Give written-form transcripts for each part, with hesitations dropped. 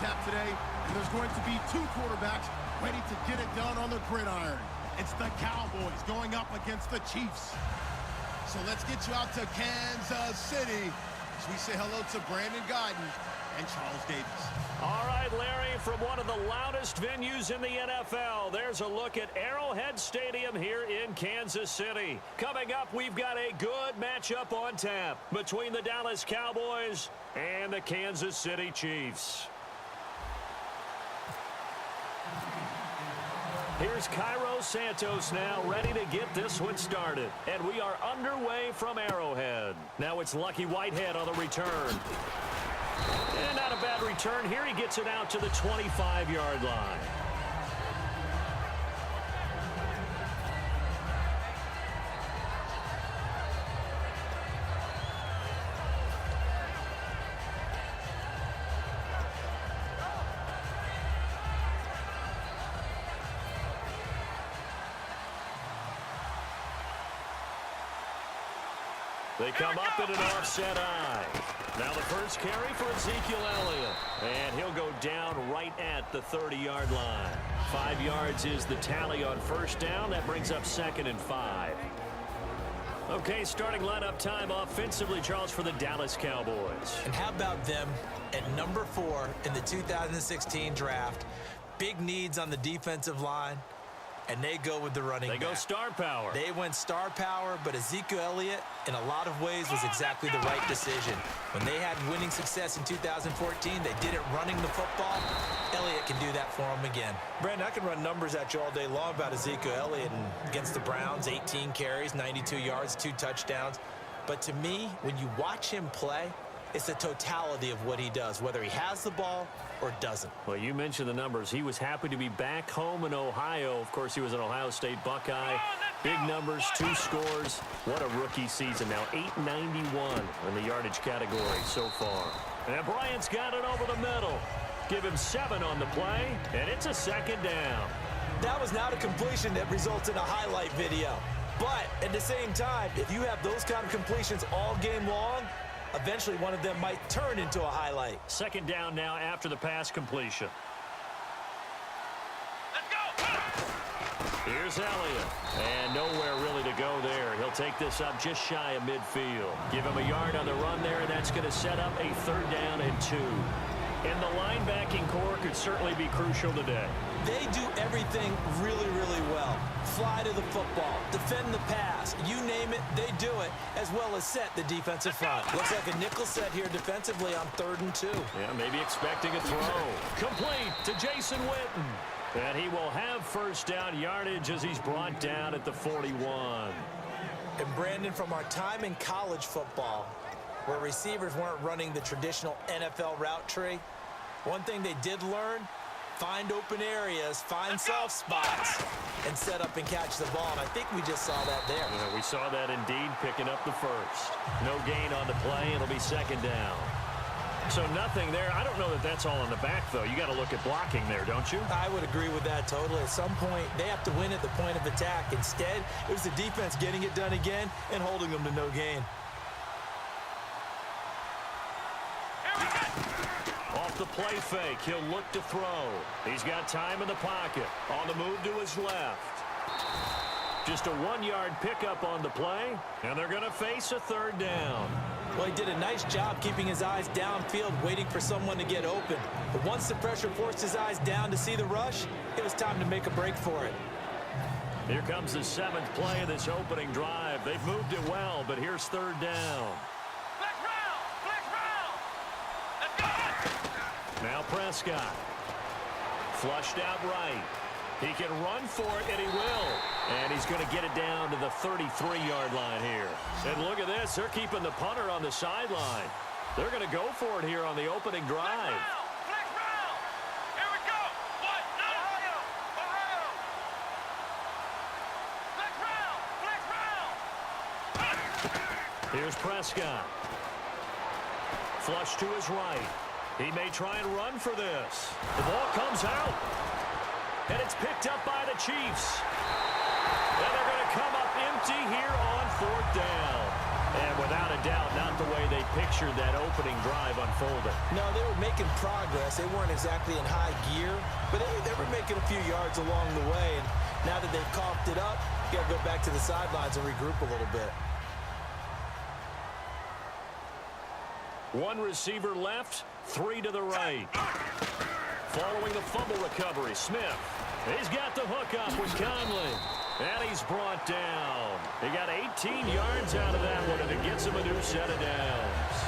handicap today, and there's going to be two quarterbacks ready to get it done on the gridiron. It's the Cowboys going up against the Chiefs. So let's get you out to Kansas City as we say hello to Brandon Guyton and Charles Davis. All right, Larry, from one of the loudest venues in the NFL, there's a look at Arrowhead Stadium here in Kansas City. Coming up, we've got a good matchup on tap between the Dallas Cowboys and the Kansas City Chiefs. Here's Cairo Santos now ready to get this one started. And we are underway from Arrowhead. Now it's Lucky Whitehead on the return. And not a bad return here. He gets it out to the 25-yard line. They come up in an offset eye. Now the first carry for Ezekiel Elliott. And he'll go down right at the 30-yard line. 5 yards is the tally on first down. That brings up 2nd and 5. Okay, starting lineup time offensively, Charles, for the Dallas Cowboys. And how about them at number 4 in the 2016 draft? Big needs on the defensive line. And they go with the running back. They go star power. They went star power, but Ezekiel Elliott, in a lot of ways, was exactly the right decision. When they had winning success in 2014, they did it running the football. Elliott can do that for them again. Brandon, I can run numbers at you all day long about Ezekiel Elliott and against the Browns, 18 carries, 92 yards, 2 touchdowns. But to me, when you watch him play, it's the totality of what he does, whether he has the ball or doesn't. Well, you mentioned the numbers. He was happy to be back home in Ohio. Of course, he was an Ohio State Buckeye. Big numbers, 2 scores. What a rookie season now. 891 in the yardage category so far. And Bryant's got it over the middle. Give him 7 on the play, and it's a 2nd down. That was not a completion that results in a highlight video. But at the same time, if you have those kind of completions all game long, eventually one of them might turn into a highlight. 2nd down now after the pass completion. Let's go! Here's Elliott. And nowhere really to go there. He'll take this up just shy of midfield. Give him a yard on the run there, and that's going to set up a 3rd down and 2. And the linebacking core could certainly be crucial today. They do everything really, really well. Fly to the football, defend the pass, you name it, they do it, as well as set the defensive front. Looks like a nickel set here defensively on 3rd and 2. Yeah, maybe expecting a throw. Complete to Jason Witten. And he will have 1st down yardage as he's brought down at the 41. And Brandon, from our time in college football, where receivers weren't running the traditional NFL route tree, one thing they did learn, find open areas, find soft spots, and set up and catch the ball. And I think we just saw that there. Yeah, we saw that indeed, picking up the 1st. No gain on the play. It'll be 2nd down. So nothing there. I don't know that that's all in the back, though. You got to look at blocking there, don't you? I would agree with that totally. At some point, they have to win at the point of attack. Instead, it was the defense getting it done again and holding them to no gain. Off the play fake, he'll look to throw. He's got time in the pocket. On the move to his left. Just a 1-yard pickup on the play, and they're going to face a 3rd down. Well, he did a nice job keeping his eyes downfield, waiting for someone to get open. But once the pressure forced his eyes down to see the rush, it was time to make a break for it. Here comes the 7th play of this opening drive. They've moved it well, but here's 3rd down. Now Prescott. Flushed out right. He can run for it, and he will. And he's going to get it down to the 33-yard line here. And look at this. They're keeping the punter on the sideline. They're going to go for it here on the opening drive. Flex round! Here we go! What? No! Ohio! Flex round! Flex round! Here's Prescott. Flush to his right. He may try and run for this. The ball comes out. And it's picked up by the Chiefs. And they're going to come up empty here on 4th down. And without a doubt, not the way they pictured that opening drive unfolding. No, they were making progress. They weren't exactly in high gear, but they were making a few yards along the way. And now that they've coughed it up, you got to go back to the sidelines and regroup a little bit. One receiver left, three to the right. Following the fumble recovery, Smith. He's got the hook up with Conley. And he's brought down. He got 18 yards out of that one, and it gets him a new set of downs.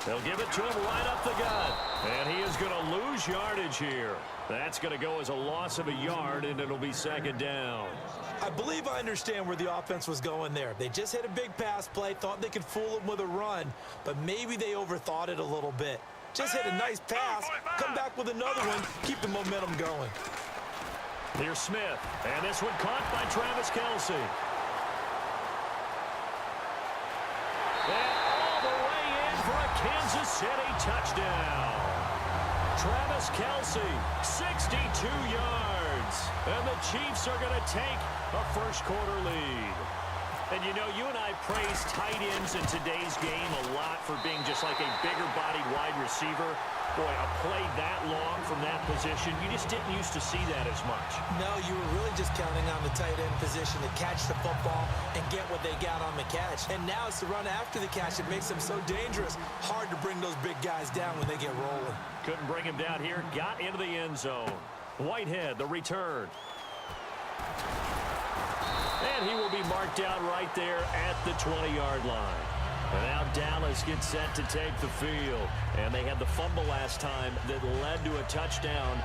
They'll give it to him right up the gut. And he is going to lose yardage here. That's going to go as a loss of a yard, and it'll be second down. I believe I understand where the offense was going there. They just hit a big pass play, thought they could fool him with a run, but maybe they overthought it a little bit. Just hit a nice pass, come back with another one, keep the momentum going. Here's Smith, and this one caught by Travis Kelce. And all the way in for a Kansas City touchdown. Travis Kelce, 62 yards. And the Chiefs are going to take a first-quarter lead. And, you know, you and I praise tight ends in today's game a lot for being just like a bigger-bodied wide receiver. Boy, a play that long from that position, you just didn't used to see that as much. No, you were really just counting on the tight end position to catch the football and get what they got on the catch. And now it's the run after the catch that makes them so dangerous. Hard to bring those big guys down when they get rolling. Couldn't bring him down here. Got into the end zone. Whitehead, the return. And he will be marked down right there at the 20-yard line. And now Dallas gets set to take the field. And they had the fumble last time that led to a touchdown.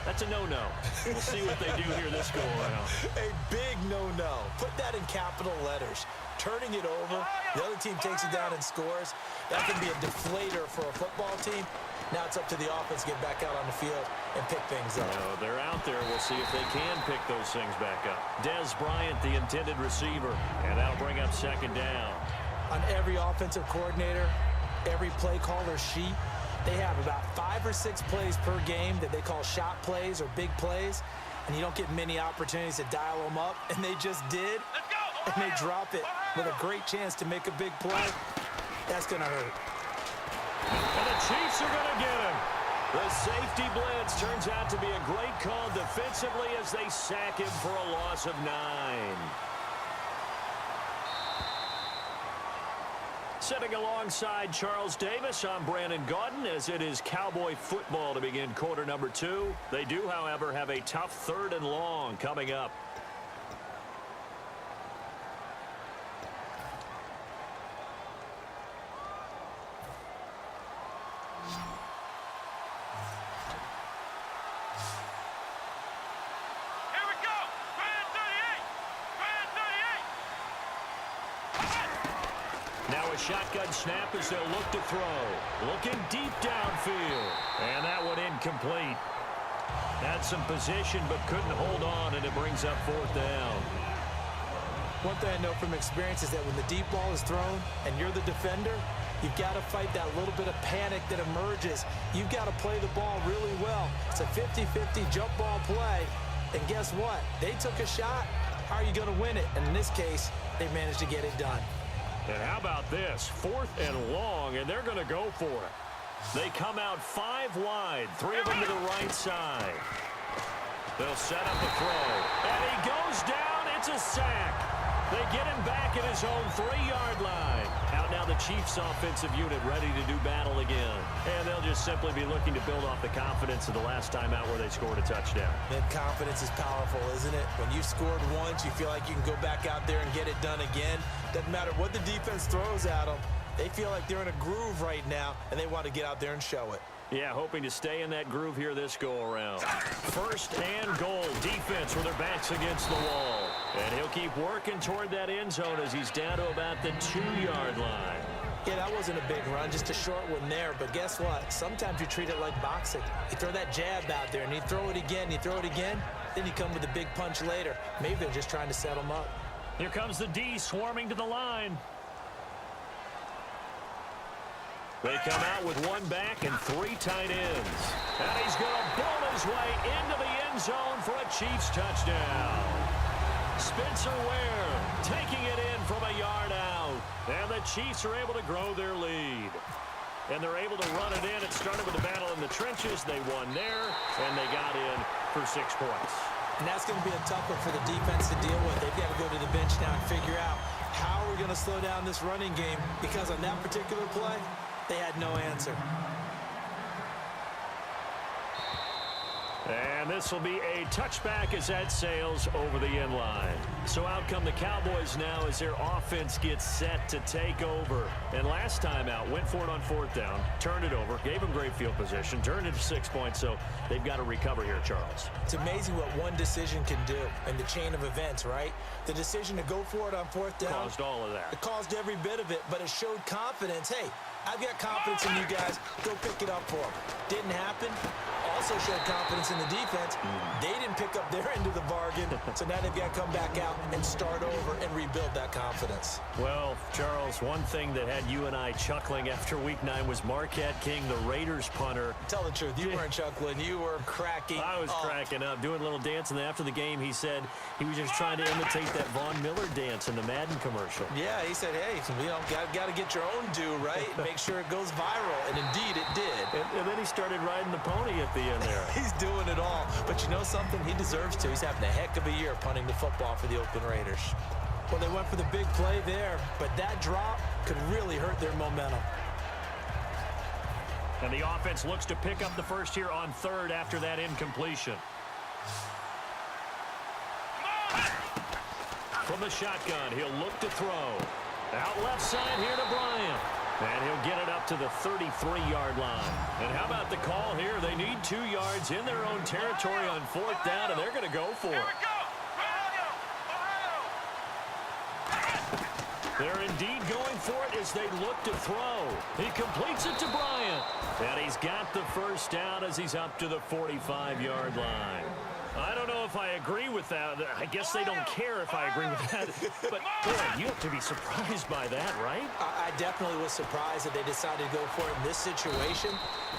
That's a no-no. We'll see what they do here this go-around. A big no-no. Put that in capital letters. Turning it over, the other team takes it down and scores. That can be a deflator for a football team. Now it's up to the offense to get back out on the field and pick things up. No, they're out there. We'll see if they can pick those things back up. Dez Bryant, the intended receiver, and that'll bring up second down. On every offensive coordinator, every play caller sheet, they have about 5 or 6 plays per game that they call shot plays or big plays, and you don't get many opportunities to dial them up, and they just did, and they drop it with a great chance to make a big play. That's going to hurt. And the Chiefs are going to get him. The safety blitz turns out to be a great call defensively as they sack him for a loss of 9. Sitting alongside Charles Davis, I'm Brandon Gaudin as it is Cowboy football to begin quarter number 2. They do, however, have a tough 3rd and long coming up. Now a shotgun snap as they'll look to throw. Looking deep downfield. And that one incomplete. Had some position but couldn't hold on, and it brings up 4th down. One thing I know from experience is that when the deep ball is thrown and you're the defender, you've got to fight that little bit of panic that emerges. You've got to play the ball really well. It's a 50-50 jump ball play. And guess what? They took a shot. How are you going to win it? And in this case, they managed to get it done. And how about this? 4th and long, and they're going to go for it. They come out 5 wide, 3 of them to the right side. They'll set up a throw. And he goes down. It's a sack. They get him back at his own 3-yard line. Out now the Chiefs offensive unit ready to do battle again. And they'll just simply be looking to build off the confidence of the last time out where they scored a touchdown. That confidence is powerful, isn't it? When you've scored once, you feel like you can go back out there and get it done again. Doesn't matter what the defense throws at them. They feel like they're in a groove right now, and they want to get out there and show it. Yeah, hoping to stay in that groove here this go-around. 1st and goal. Defense with their backs against the wall. And he'll keep working toward that end zone as he's down to about the 2-yard line. Yeah, that wasn't a big run, just a short one there. But guess what? Sometimes you treat it like boxing. You throw that jab out there, and you throw it again, you throw it again, then you come with a big punch later. Maybe they're just trying to set them up. Here comes the D swarming to the line. They come out with one back and 3 tight ends. And he's going to bowl his way into the end zone for a Chiefs touchdown. Spencer Ware taking it in from a yard out. And the Chiefs are able to grow their lead. And they're able to run it in. It started with a battle in the trenches. They won there, and they got in for 6 points. And that's going to be a tough one for the defense to deal with. They've got to go to the bench now and figure out how are we going to slow down this running game, because on that particular play, they had no answer. And this will be a touchback as that sails over the end line. So out come the Cowboys now as their offense gets set to take over. And last time out, went for it on 4th down, turned it over, gave them great field position, turned it to 6 points, so they've got to recover here, Charles. It's amazing what one decision can do in the chain of events, right? The decision to go for it on 4th down caused all of that. It caused every bit of it, but it showed confidence. Hey, I've got confidence in you guys. Go pick it up for them. Didn't happen. Also showed confidence in the defense. They didn't pick up their end of the bargain, so now they've got to come back out and start over and rebuild that confidence. Well, Charles, one thing that had you and I chuckling after Week 9 was Marquette King, the Raiders punter. Tell the truth, you weren't chuckling. You were cracking I was cracking up, doing a little dance, and then after the game, he said he was just trying to imitate that Von Miller dance in the Madden commercial. Yeah, he said, hey, you know, got to get your own due, right? Make sure it goes viral, and indeed it did. And then he started riding the pony at the end there. He's doing it all. But you know something? He deserves to. He's having a heck of a year punting the football for the Oakland Raiders. Well, they went for the big play there, but that drop could really hurt their momentum. And the offense looks to pick up the first here on 3rd after that incompletion. From the shotgun, he'll look to throw. Out left side here to Bryant. And he'll get it up to the 33-yard line. And how about the call here? They need 2 yards in their own territory on 4th down, and they're going to go for it. They're indeed going for it as they look to throw. He completes it to Bryant. And he's got the first down as he's up to the 45-yard line. I don't know if I agree with that. I guess they don't care if I agree with that. But, boy, you have to be surprised by that, right? I definitely was surprised that they decided to go for it in this situation.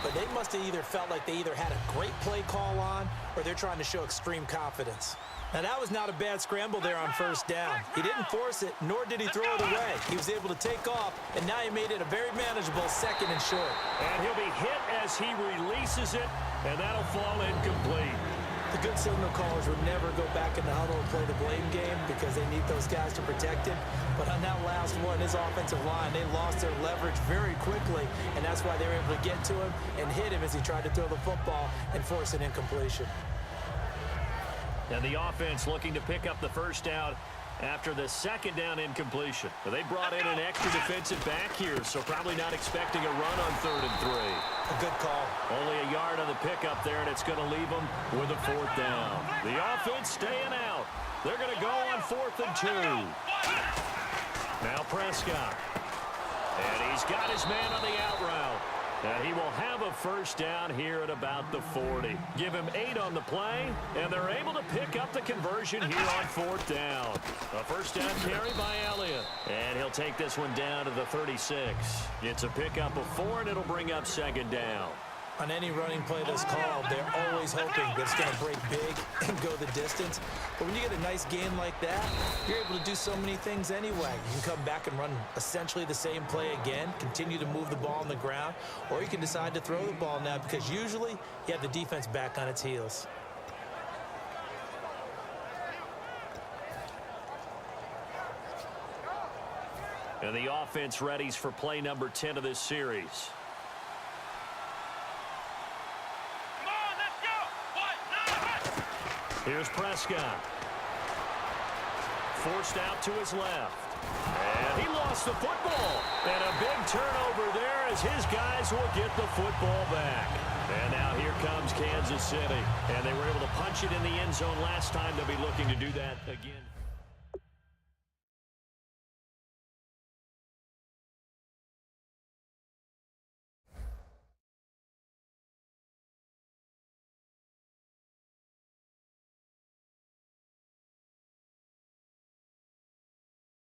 But they must have either felt like they either had a great play call on or they're trying to show extreme confidence. Now, that was not a bad scramble there on 1st down. He didn't force it, nor did he throw it away. He was able to take off, and now he made it a very manageable 2nd and short. And he'll be hit as he releases it, and that'll fall incomplete. The good signal callers would never go back in the huddle and play the blame game because they need those guys to protect him. But on that last one, his offensive line, they lost their leverage very quickly, and that's why they were able to get to him and hit him as he tried to throw the football and force an incompletion. And the offense looking to pick up the first down after the 2nd down incompletion. But they brought in an extra defensive back here, so probably not expecting a run on 3rd and 3. A good call. Only a yard on the pickup there, and it's going to leave them with a 4th down. The offense staying out. They're going to go on 4th and 2. Now Prescott. And he's got his man on the out route. And he will have a first down here at about the 40. Give him 8 on the play, and they're able to pick up the conversion here on 4th down. A first down carry by Elliott. And he'll take this one down to the 36. It's a pickup of 4, and it'll bring up 2nd down. On any running play that's called, they're always hoping that it's going to break big and go the distance. But when you get a nice gain like that, you're able to do so many things anyway. You can come back and run essentially the same play again, continue to move the ball on the ground, or you can decide to throw the ball now because usually you have the defense back on its heels. And the offense readies for play number 10 of this series. Here's Prescott. Forced out to his left. And he lost the football. And a big turnover there as his guys will get the football back. And now here comes Kansas City. And they were able to punch it in the end zone last time. They'll be looking to do that again.